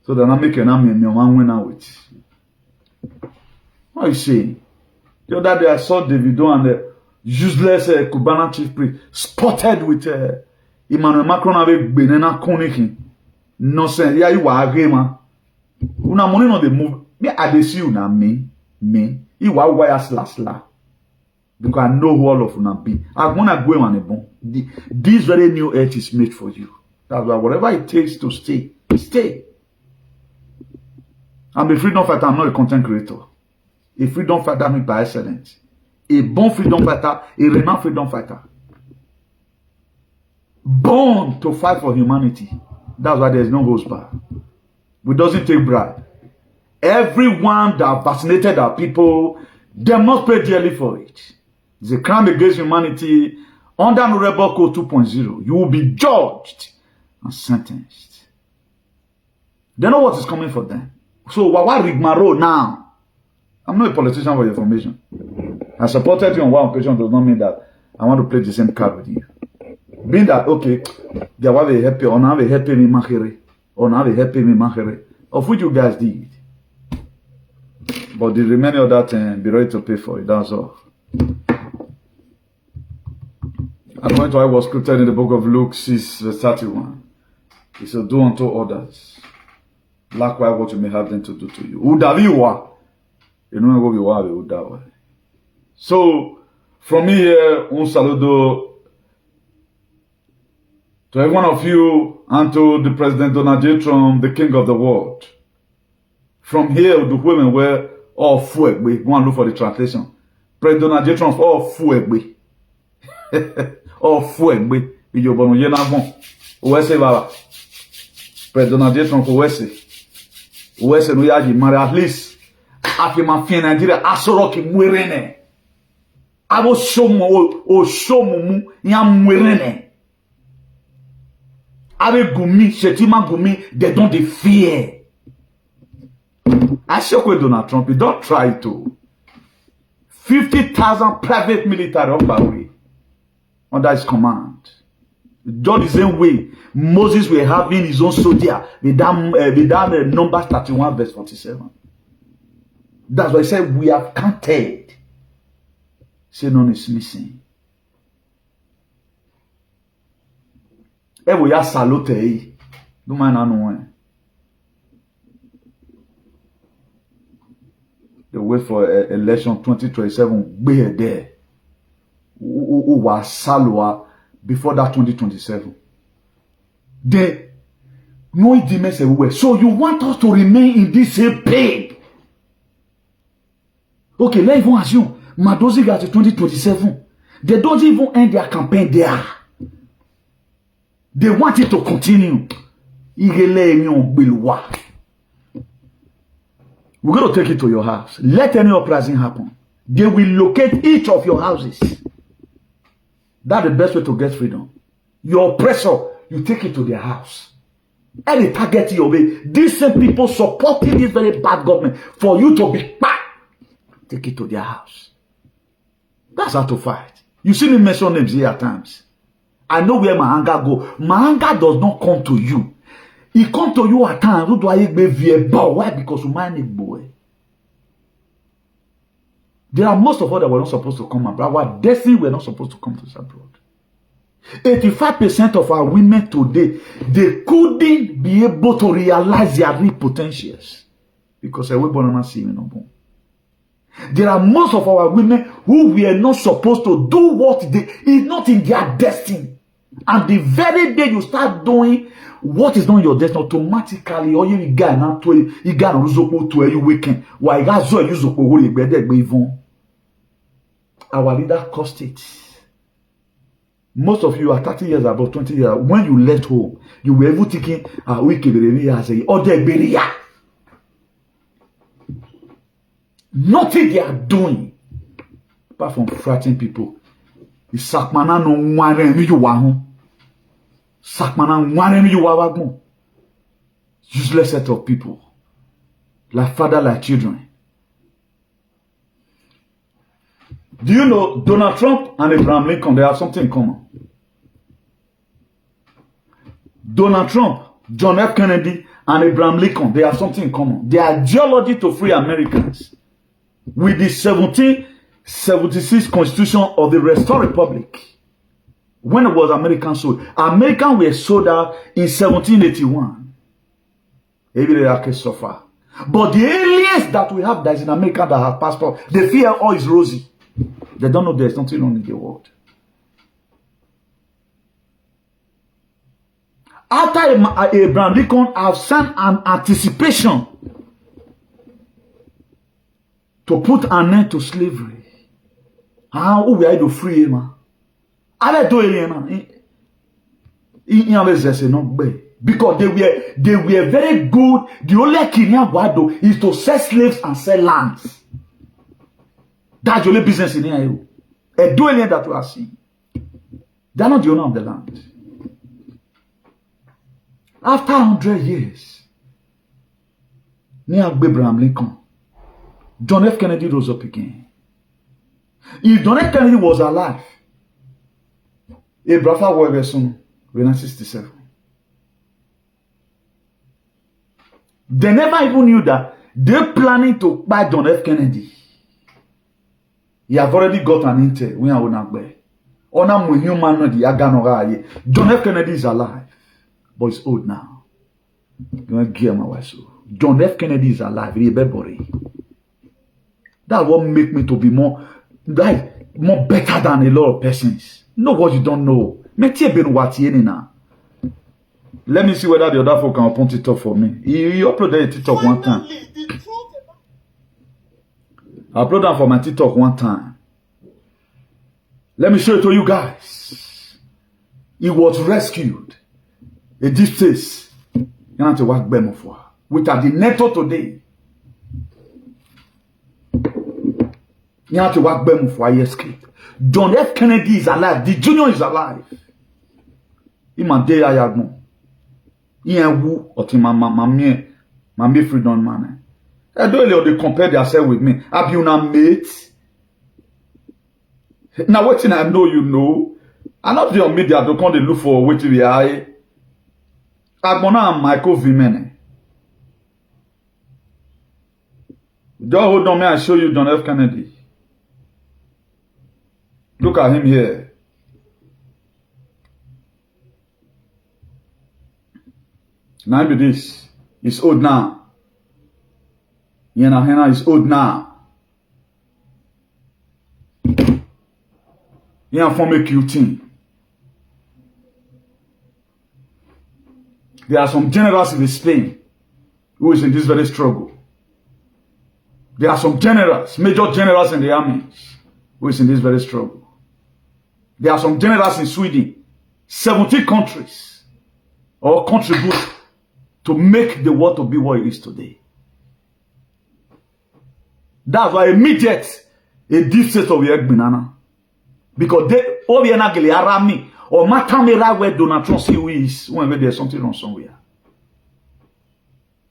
So that I make an army and your man win out with. What are you saying? The other day I saw Davido and the useless Cubana chief priest spotted with Emmanuel Macron avec Benena Koniki. Nonsense. Yeah, you are a gamer. Una money on the move. Me, I dey see you now, me. You are wire slash. Because I know who all of you now be. I'm gonna go on a bone. This very new earth is made for you. That's why whatever it takes to stay, stay. I'm a freedom fighter, I'm not a content creator. A freedom fighter means by excellence. A born freedom fighter, a renowned freedom fighter. Born to fight for humanity. That's why there's no holds bar. We doesn't take bribe. Everyone that vaccinated our people, they must pay dearly for it. It's a crime against humanity. Under Rebel Code 2.0, you will be judged and sentenced. They know what is coming for them. So, what rigmarole now? I'm not a politician for your information. I supported you on one occasion does not mean that I want to play the same card with you. Being that, okay, they have a happy, or now a happy me machere, or now a happy me machere, of which you guys did. But the remaining of that thing, be ready to pay for it, that's all. According to what was scripted in the book of Luke 6, verse 31, he said, do unto others likewise what you may have them to do to you. Udaviwa. You know what we want with Udawa. So, from here, un saludo to every one of you and to the President Donald J. Trump, the king of the world. From here, the women were all fuegbe. Go and look for the translation. President Donald J. Trump, all fuegbe. All fuegbe. Iyo bono yena bon. Uwese baba. President Donald J. Trump uwese. Uwese no yaji mare at least. Afi ma fi Nigeria asoro ki mwerene. Abo shomo o shomo mu ya mwerene. Avec Gumi, Shetima Gumi, they don't fear. I say with Donald Trump, you don't try to. 50,000 private military on by way under his command. Just the same way Moses were having his own soldier with that number 31 verse 47. That's why he said we have counted. Say none is missing. We ya salute. Do mind I know. The wait for election 2027. Be there. Who was salwa before that 2027. They no demons everywhere. So you want us to remain in this same pain? Okay, let's even assume Madozi got to 2027. They don't even end their campaign there. They want it to continue. We're going to take it to your house. Let any uprising happen. They will locate each of your houses. That's the best way to get freedom. Your oppressor, you take it to their house. And they target your way. These same people supporting this very bad government for you to be back. Take it to their house. That's how to fight. You see me mention names here at times. I know where my anger go. My anger does not come to you. It comes to you at times. Why? Because you mind it, boy. There are most of us that were not supposed to come abroad. Our destiny were not supposed to come to abroad. 85% of our women today, they couldn't be able to realize their real potentials. Because we born not see no more. There are most of our women who were not supposed to do what they is not in their destiny. And the very day you start doing what is not in your destiny, automatically, all you got now to you got to you weekend. Why you got so use of even our leader cost it. Most of you are 30 years, about 20 years. When you left home, you were even thinking, nothing they are doing apart from frightening people. Sakmana no one you want. Sakmana one you want. Useless set of people. Like father, like children. Do you know Donald Trump and Abraham Lincoln, they have something in common? Donald Trump, John F. Kennedy, and Abraham Lincoln, they have something in common. Their ideology to free Americans with the 1776 Constitution of the Restored Republic. When it was American sold, Americans were sold out in 1781. Every day can suffer. But the aliens that we have that is in America that have passport, they fear all is rosy. They don't know there's nothing wrong in the world. After Abraham Lincoln have sent an anticipation to put an end to slavery. How we are to free him? I do it. Because they were very good. The only Kenya Wado is to sell slaves and sell lands. That's the only business in here. A dueling that we are seeing. They are not the owner of the land. After 100 years, near Abraham Lincoln, John F. Kennedy rose up again. If John F. Kennedy was alive, Abraham was in 1967. They never even knew that they're planning to buy John F. Kennedy. He have already got an intel. We are not there. John F. Kennedy is alive, but he's old now. John F. Kennedy is alive. That's what make me to be more better than a lot of persons. Know what you don't know. Let me see whether the other folk can open TikTok for me. He uploaded a TikTok one time. I uploaded that for my TikTok one time. Let me show it to you guys. He was rescued. A deep state. You have to work better for. Which are the NATO today. You have to work better for. He escaped. John F. Kennedy is alive. The junior is alive. He man dey ayagmo. He and who or my freedom man. I don't they compare themselves with me. Have you not mate? Now what I know you know. I'm not your media to come to look for what we are. I'm gonna Michael Vimene. Don't hold on me, I show you John F. Kennedy. Look at him here. Now be this. He's old now. Hena is old now. Form a cute team. There are some generals in Spain who is in this very struggle. There are some generals, major generals in the army who is in this very struggle. There are some generals in Sweden, 17 countries, all contribute to make the world to be what it is today. That's why immediate a deep state of the egg banana. Because they all the energy around me or my camera where Donald Trump see who is whenever there's something wrong somewhere.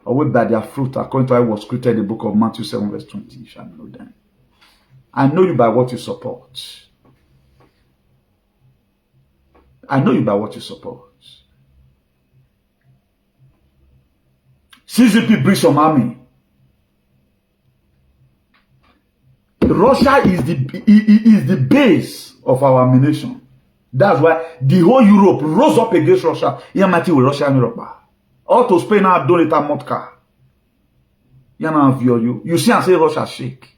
Or wait by their fruit, according to how it was created in the book of Matthew 7, verse 20. You shall know them. I know you by what you support. I know you by what you support. CCP brings some army. Russia is the base of our nation. That's why the whole Europe rose up against Russia. Yamati with Russia and Europe. All to Spain now donate a motka. You see and say Russia shake.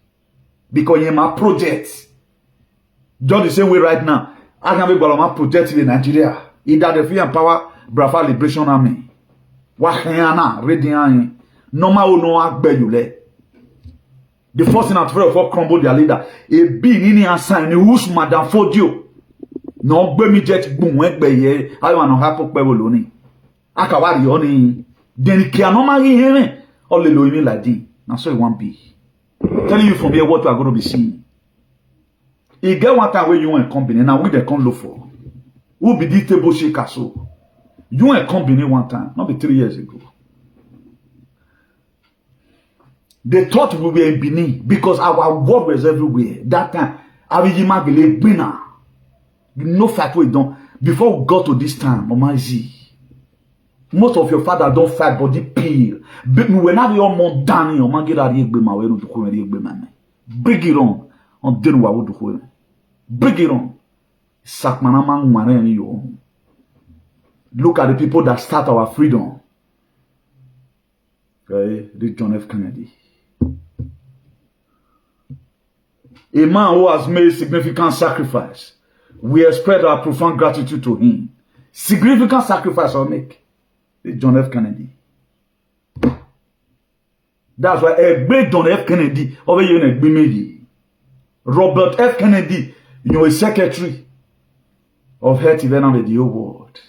Because you my project. Just the same way right now. I can be my project in Nigeria. Either the Free and Power Biafra Liberation Army. Wahayana, Redian. Normal no akbe yule. The first thing at 4 o'clock crumble their leader. A being in and sign who's Madame Fodio. No gbe mi jet gbun egbe ye ayo no hapo pe wo loni. Aka wari yo ni then ki anomali here all the low like this. Now so it won't be. Telling you from here what we are going to be seeing. You get one time where you want a company, now we they come look for. Who be this table shaker so? You want a company one time, not be 3 years ago. They thought we were in Benin because our word was everywhere. That time, Abijima Gele Bina. You know fact we don't. Before we got to this time, Omazi. Most of your father don't fight body peel. But when I your mom done your man get out here my way to go and bring it on then what would do. Bring it on. Sakmanama Marani yo. Look at the people that start our freedom. Okay, this John F. Kennedy. A man who has made significant sacrifice. We express our profound gratitude to him. Significant sacrifice I'll make. John F. Kennedy. That's why a great John F. Kennedy over here in Gbimedi. Robert F. Kennedy, you know, a secretary of health event of the whole world.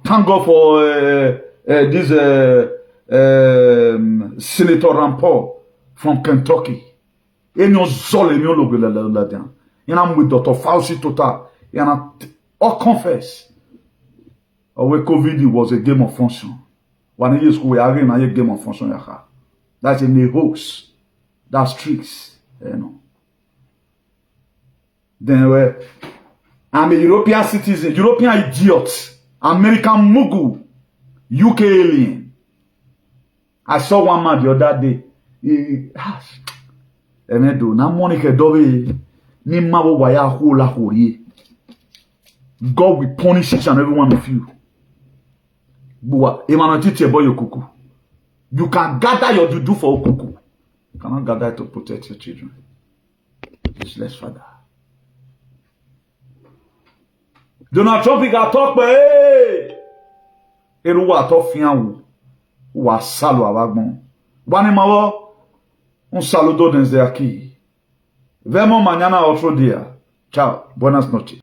Thank God for this Senator Rampor from Kentucky. And you're solid, you're with Dr. Fauci Total. And all confess. Our COVID was a game of function. When you school, we are in a game of function. That's in the host. That's tricks. You know. Then I'm a European citizen, European idiot, American mugu, UK alien. I saw one man the other day. Emedo, na Monica Dove, ni mawo waya hula hori. God will punish each and every one of you. You can gather your dudu for okuku. You cannot gather to protect your children. Useless father. Donald Trump got talk, but hey, Eruwa to fian wa salo abagbon. Bani mawo, un saludo desde aquí. Vemos mañana otro día. Chao, buenas noches.